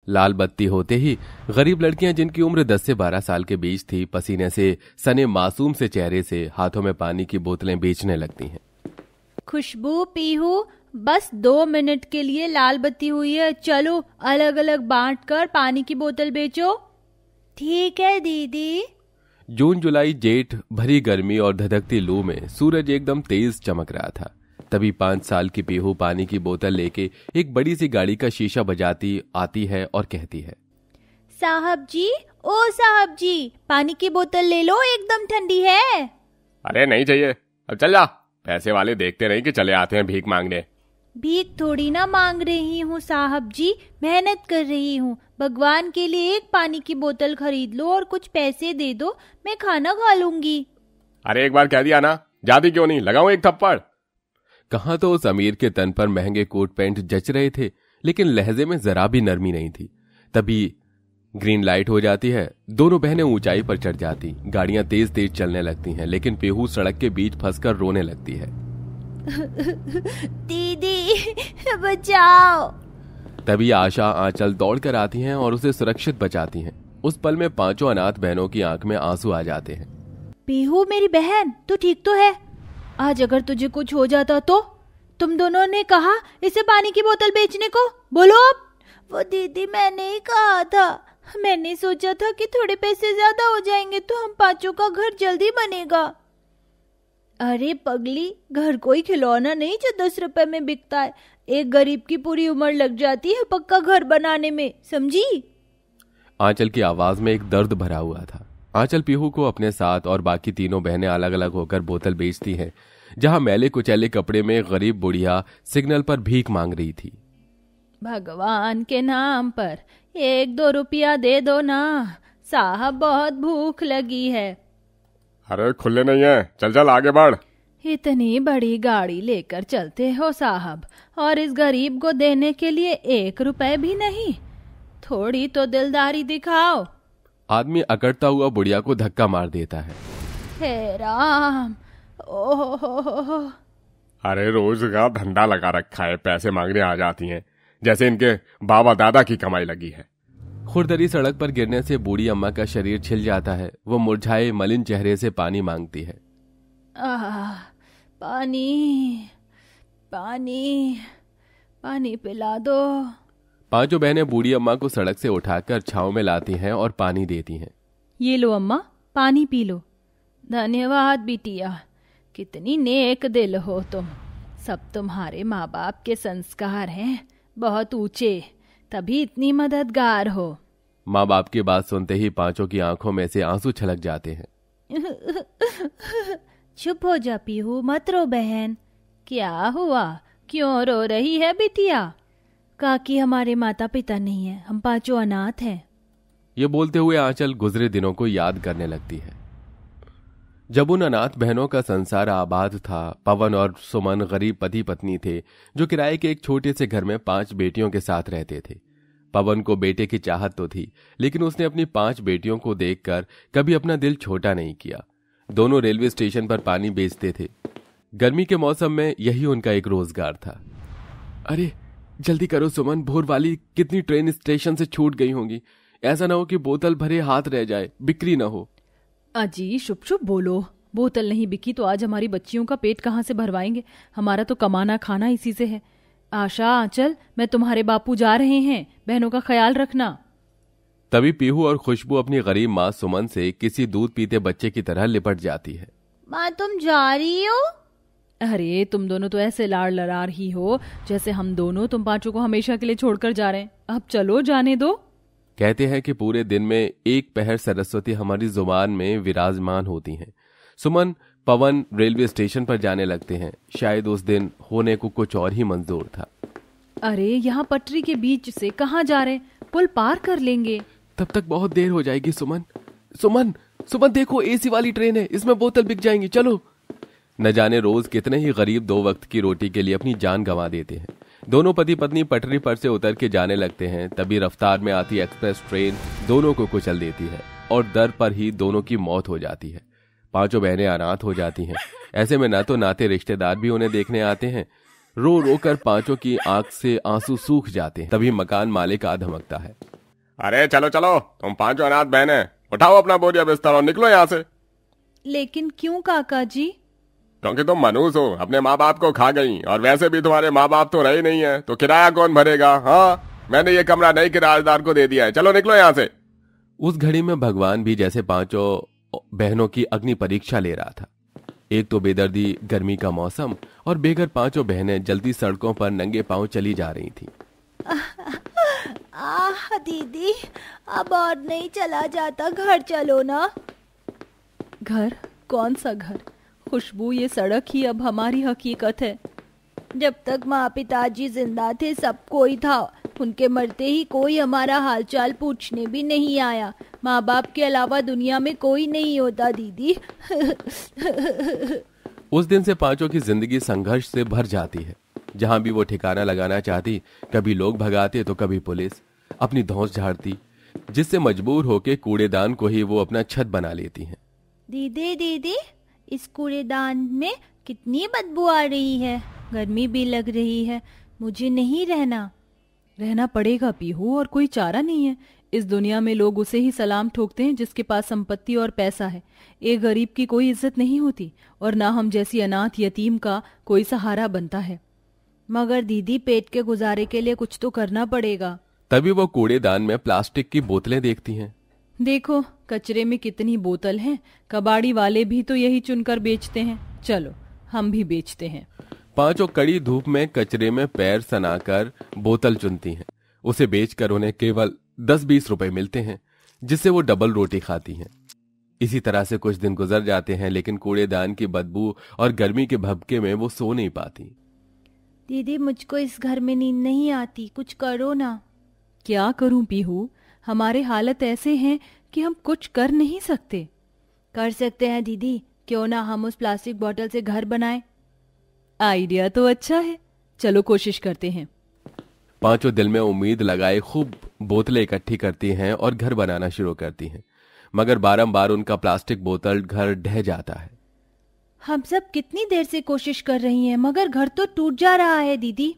लाल बत्ती होते ही गरीब लड़कियां जिनकी उम्र 10 से 12 साल के बीच थी, पसीने से सने मासूम से चेहरे से हाथों में पानी की बोतलें बेचने लगती हैं। खुशबू, पीहू, बस 2 मिनट के लिए लाल बत्ती हुई है, चलो अलग अलग बांट कर पानी की बोतल बेचो। ठीक है दीदी। जून, जुलाई, जेठ भरी गर्मी और धधकती लू में सूरज एकदम तेज चमक रहा था। तभी 5 साल की पीहू पानी की बोतल लेके एक बड़ी सी गाड़ी का शीशा बजाती आती है और कहती है, साहब जी, ओ साहब जी, पानी की बोतल ले लो, एकदम ठंडी है। अरे नहीं चाहिए, अब चल जा। पैसे वाले देखते रहे कि चले आते हैं भीख मांगने। भीख थोड़ी ना मांग रही हूँ साहब जी, मेहनत कर रही हूँ। भगवान के लिए एक पानी की बोतल खरीद लो और कुछ पैसे दे दो, मैं खाना खा लूंगी। अरे एक बार कह दिया ना, जाती क्यों नहीं, लगाऊं एक थप्पड़। कहाँ तो उस अमीर के तन पर महंगे कोट पैंट जच रहे थे, लेकिन लहजे में जरा भी नरमी नहीं थी। तभी ग्रीन लाइट हो जाती है। दोनों बहनें ऊंचाई पर चढ़ जाती, गाड़ियां तेज तेज चलने लगती हैं, लेकिन पीहू सड़क के बीच फंसकर रोने लगती है। दीदी बचाओ। तभी आशा, आंचल दौड़कर आती हैं और उसे सुरक्षित बचाती हैं। उस पल में 5 अनाथ बहनों की आंख में आंसू आ जाते हैं। पीहू मेरी बहन, तू ठीक तो है? आज अगर तुझे कुछ हो जाता तो? तुम दोनों ने कहा इसे पानी की बोतल बेचने को, बोलो अब। वो दीदी मैंने ही कहा था, मैंने सोचा था कि थोड़े पैसे ज्यादा हो जाएंगे तो हम 5 का घर जल्दी बनेगा। अरे पगली, घर कोई खिलौना नहीं जो 10 रुपए में बिकता है। एक गरीब की पूरी उम्र लग जाती है पक्का घर बनाने में, समझी? आंचल की आवाज में एक दर्द भरा हुआ था। आंचल पीहू को अपने साथ और बाकी तीनों बहनें अलग अलग होकर बोतल बेचती हैं, जहां मैले कुचैले कपड़े में गरीब बुढ़िया सिग्नल पर भीख मांग रही थी। भगवान के नाम पर 1-2 रुपया दे दो ना साहब, बहुत भूख लगी है। अरे खुले नहीं है, चल चल आगे बढ़। इतनी बड़ी गाड़ी लेकर चलते हो साहब, और इस गरीब को देने के लिए 1 रुपए भी नहीं? थोड़ी तो दिलदारी दिखाओ। आदमी अकड़ता हुआ बुढ़िया को धक्का मार देता है। हे राम, ओहो। अरे रोज का धंधा लगा रखा है, पैसे मांगने आ जाती हैं जैसे इनके बाबा दादा की कमाई लगी है। खुरदरी सड़क पर गिरने से बूढ़ी अम्मा का शरीर छिल जाता है। वो मुरझाए मलिन चेहरे से पानी मांगती है। पानी पानी पानी पिला दो। 5 बहनें बूढ़ी अम्मा को सड़क से उठाकर छांव में लाती हैं और पानी देती हैं। ये लो अम्मा, पानी पी लो। धन्यवाद बिटिया, कितनी नेक दिल हो तुम। सब तुम्हारे माँ बाप के संस्कार हैं, बहुत ऊंचे, तभी इतनी मददगार हो। माँ बाप की बात सुनते ही 5 की आंखों में से आंसू छलक जाते हैं। चुप हो जा पीहू, मत रो बहन। क्या हुआ, क्यों रो रही है बिटिया? काकी हमारे माता पिता नहीं है, हम 5 अनाथ हैं। ये बोलते हुए आंचल गुजरे दिनों को याद करने लगती है। जब उन अनाथ बहनों का संसार आबाद था, पवन और सुमन गरीब पति पत्नी थे जो किराए के एक छोटे से घर में 5 बेटियों के साथ रहते थे। पवन को बेटे की चाहत तो थी, लेकिन उसने अपनी 5 बेटियों को देखकर कभी अपना दिल छोटा नहीं किया। दोनों रेलवे स्टेशन पर पानी बेचते थे। गर्मी के मौसम में यही उनका एक रोजगार था। अरे जल्दी करो सुमन, भोर वाली कितनी ट्रेन स्टेशन से छूट गई होंगी। ऐसा ना हो कि बोतल भरे हाथ रह जाए, बिक्री ना हो। अजी शुभ शुभ बोलो, बोतल नहीं बिकी तो आज हमारी बच्चियों का पेट कहाँ से भरवाएंगे? हमारा तो कमाना खाना इसी से है। आशा, आंचल, मैं तुम्हारे बापू जा रहे हैं, बहनों का ख्याल रखना। तभी पीहू और खुशबू अपनी गरीब माँ सुमन से किसी दूध पीते बच्चे की तरह लिपट जाती है। माँ तुम जा रही हो? अरे तुम दोनों तो ऐसे लाड़ लड़ा रही हो जैसे हम दोनों तुम 5 को हमेशा के लिए छोड़कर जा रहे हैं। अब चलो, जाने दो। कहते हैं कि पूरे दिन में एक पहर सरस्वती हमारी जुबान में विराजमान होती हैं। सुमन, पवन रेलवे स्टेशन पर जाने लगते हैं। शायद उस दिन होने को कुछ और ही मंजूर था। अरे यहाँ पटरी के बीच से कहाँ जा रहे? पुल पार कर लेंगे। तब तक बहुत देर हो जाएगी सुमन। सुमन, सुमन देखो, एसी वाली ट्रेन है, इसमें बोतल बिक जाएंगी, चलो। न जाने रोज कितने ही गरीब 2 वक्त की रोटी के लिए अपनी जान गंवा देते हैं। दोनों पति पत्नी पटरी पर से उतर के जाने लगते हैं। तभी रफ्तार में आती एक्सप्रेस ट्रेन दोनों को कुचल देती है और दर पर ही दोनों की मौत हो जाती है। 5 बहनें अनाथ हो जाती हैं। ऐसे में न तो नाते रिश्तेदार भी उन्हें देखने आते हैं। रो रो कर 5 की आंख से आंसू सूख जाते हैं। तभी मकान मालिक आ धमकता है। अरे चलो चलो, तुम पांचों अनाथ बहनें, उठाओ अपना बोरिया बिस्तर और निकलो यहाँ से। लेकिन क्यों काका जी? क्योंकि तुम मनहूस हो, अपने माँ बाप को खा गई, और वैसे भी तुम्हारे माँ बाप तो रहे नहीं है, तो किराया कौन भरेगा? हाँ, मैंने ये कमरा नई किराएदार को दे दिया है, चलो निकलो यहाँ से। उस घड़ी में भगवान भी जैसे पांचों बहनों की अग्नि परीक्षा ले रहा था। एक तो बेदर्दी गर्मी का मौसम, और बेघर पांचों बहनें जल्दी सड़कों पर नंगे पांव चली जा रही थीं। आह दीदी, अब और नहीं चला जाता, घर चलो ना। घर? कौन सा घर? खुशबू, ये सड़क ही अब हमारी हकीकत है। जब तक माँ पिताजी जिंदा थे सब कोई था, उनके मरते ही कोई हमारा हालचाल पूछने भी नहीं आया। माँ बाप के अलावा दुनिया में कोई नहीं होता दीदी। उस दिन से पांचों की जिंदगी संघर्ष से भर जाती है। जहां भी वो ठिकाना लगाना चाहती, कभी लोग भगाते तो कभी पुलिस अपनी धौंस झाड़ती, जिससे मजबूर होके कूड़ेदान को ही वो अपना छत बना लेती हैं। दीदी दीदी, इस कूड़ेदान में कितनी बदबू आ रही है, गर्मी भी लग रही है, मुझे नहीं रहना। रहना पड़ेगा पीहू, और कोई चारा नहीं है। इस दुनिया में लोग उसे ही सलाम ठोकते हैं जिसके पास संपत्ति और पैसा है। एक गरीब की कोई इज्जत नहीं होती, और ना हम जैसी अनाथ यतीम का कोई सहारा बनता है। मगर दीदी, पेट के गुजारे के लिए कुछ तो करना पड़ेगा। तभी वो कूड़ेदान में प्लास्टिक की बोतलें देखती हैं। देखो कचरे में कितनी बोतल हैं, कबाड़ी वाले भी तो यही चुनकर बेचते हैं, चलो हम भी बेचते हैं। पांचों कड़ी धूप में कचरे में पैर सनाकर बोतल चुनती हैं। उसे बेचकर उन्हें केवल 10-20 रुपए मिलते हैं, जिससे वो डबल रोटी खाती हैं। इसी तरह से कुछ दिन गुजर जाते हैं, लेकिन कूड़ेदान की बदबू और गर्मी के भभके में वो सो नहीं पाती। दीदी, मुझको इस घर में नींद नहीं आती, कुछ करो ना। क्या करूं पीहू, हमारे हालत ऐसे हैं कि हम कुछ कर नहीं सकते। कर सकते हैं दीदी, क्यों ना हम उस प्लास्टिक बोतल से घर बनाएं। आइडिया तो अच्छा है, चलो कोशिश करते हैं। पांचों दिल में उम्मीद लगाए खूब बोतलें इकट्ठी करती हैं और घर बनाना शुरू करती हैं, मगर बारंबार उनका प्लास्टिक बोतल घर ढह जाता है। हम सब कितनी देर से कोशिश कर रही हैं, मगर घर तो टूट जा रहा है दीदी।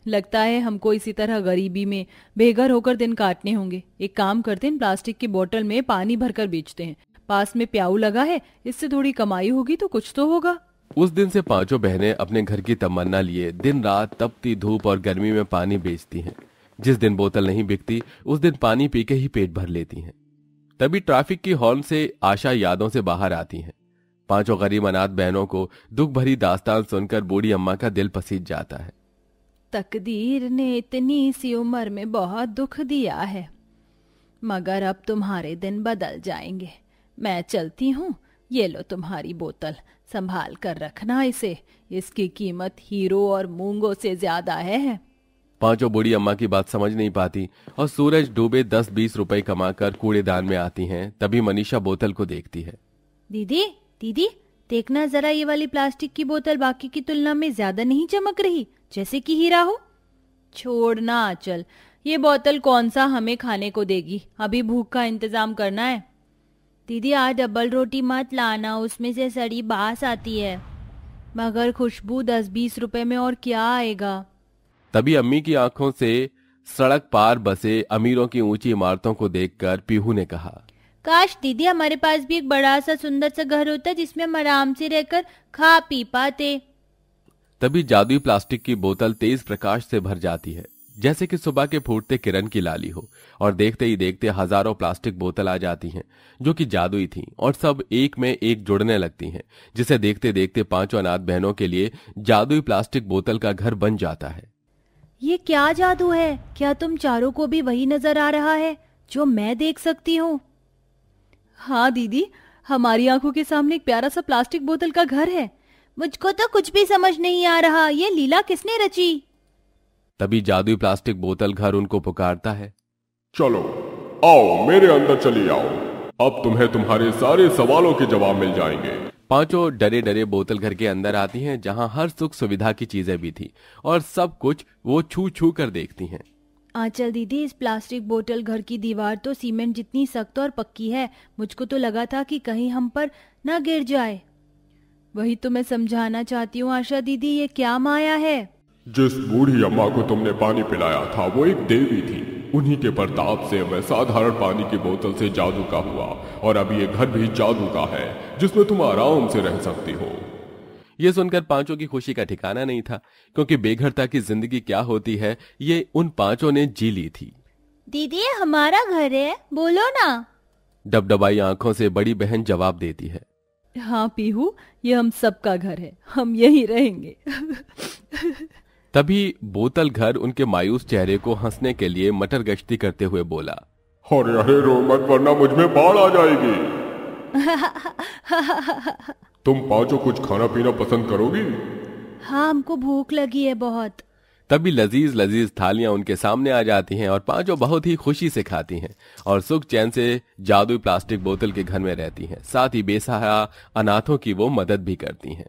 लगता है हमको इसी तरह गरीबी में बेघर होकर दिन काटने होंगे। एक काम करते हैं, प्लास्टिक की बोतल में पानी भरकर बेचते हैं। पास में प्याऊ लगा है, इससे थोड़ी कमाई होगी तो कुछ तो होगा। उस दिन से पांचों बहनें अपने घर की तमन्ना लिए दिन रात तपती धूप और गर्मी में पानी बेचती हैं। जिस दिन बोतल नहीं बिकती, उस दिन पानी पी के ही पेट भर लेती हैं। तभी ट्रैफिक की हॉर्न से आशा यादों से बाहर आती हैं। पांचों गरीब अनाथ बहनों को दुख भरी दास्तान सुनकर बूढ़ी अम्मा का दिल पसीज जाता है। तकदीर ने इतनी सी उम्र में बहुत दुख दिया है, मगर अब तुम्हारे दिन बदल जाएंगे। मैं चलती हूँ, ये लो तुम्हारी बोतल, संभाल कर रखना इसे, इसकी कीमत हीरो और मूंगों से ज्यादा है। पांचों बूढ़ी अम्मा की बात समझ नहीं पाती और सूरज डूबे 10-20 रुपए कमाकर कूड़ेदान में आती हैं। तभी मनीषा बोतल को देखती है। दीदी दीदी, देखना जरा, ये वाली प्लास्टिक की बोतल बाकी की तुलना में ज्यादा नहीं चमक रही, जैसे कि हीरा हो। छोड़ना चल, ये बोतल कौन सा हमें खाने को देगी, अभी भूख का इंतजाम करना है। दीदी, आज डबल रोटी मत लाना, उसमें से सड़ी बास आती है। मगर खुशबू, 10-20 रुपए में और क्या आएगा। तभी अम्मी की आंखों से सड़क पार बसे अमीरों की ऊंची इमारतों को देखकर पीहू ने कहा, काश दीदी हमारे पास भी एक बड़ा सा सुंदर सा घर होता जिसमें हम आराम से रहकर खा पी पाते। तभी जादुई प्लास्टिक की बोतल तेज प्रकाश से भर जाती है, जैसे कि सुबह के फूटते किरण की लाली हो, और देखते ही देखते हजारों प्लास्टिक बोतल आ जाती हैं, जो कि जादुई थीं, और सब एक में एक जुड़ने लगती हैं, जिसे देखते देखते पांचों अनाथ बहनों के लिए जादुई प्लास्टिक बोतल का घर बन जाता है। ये क्या जादू है? क्या तुम चारों को भी वही नजर आ रहा है जो मैं देख सकती हूँ? हाँ दीदी, हमारी आंखों के सामने एक प्यारा सा प्लास्टिक बोतल का घर है। मुझको तो कुछ भी समझ नहीं आ रहा, ये लीला किसने रची? तभी जादुई प्लास्टिक बोतल घर उनको पुकारता है, चलो आओ मेरे अंदर चली आओ, अब तुम्हें तुम्हारे सारे सवालों के जवाब मिल जाएंगे। पांचों डरे डरे बोतल घर के अंदर आती हैं, जहां हर सुख सुविधा की चीजें भी थी, और सब कुछ वो छू छू कर देखती हैं। आंचल दीदी, इस प्लास्टिक बोतल घर की दीवार तो सीमेंट जितनी सख्त और पक्की है, मुझको तो लगा था कि कहीं हम पर न गिर जाए। वही तो मैं समझाना चाहती हूँ आशा दीदी, ये क्या माया है? जिस बूढ़ी अम्मा को तुमने पानी पिलाया था वो एक देवी थी, उन्हीं के प्रताप से मैं साधारण पानी की बोतल से जादू का हुआ, और अब ये घर भी जादू का है जिसमें तुम आराम से रह सकती हो। ये सुनकर पांचों की खुशी का ठिकाना नहीं था, क्योंकि बेघरता की जिंदगी क्या होती है ये उन पांचों ने जी ली थी। दीदी ये हमारा घर है, बोलो ना। डबडबाई आंखों से बड़ी बहन जवाब देती है। हाँ पीहू, ये हम सबका घर है, हम यहीं रहेंगे। तभी बोतल घर उनके मायूस चेहरे को हंसने के लिए मटर गश्ती करते हुए बोला, अरे अरे रो मत, वरना मुझ में बाढ़ आ जाएगी। तुम पांचों कुछ खाना पीना पसंद करोगी? हाँ हमको भूख लगी है बहुत। तभी लजीज लजीज थालियां उनके सामने आ जाती हैं और पांचों बहुत ही खुशी से खाती हैं और सुख चैन से जादुई प्लास्टिक बोतल के घर में रहती हैं। साथ ही बेसहारा अनाथों की वो मदद भी करती हैं।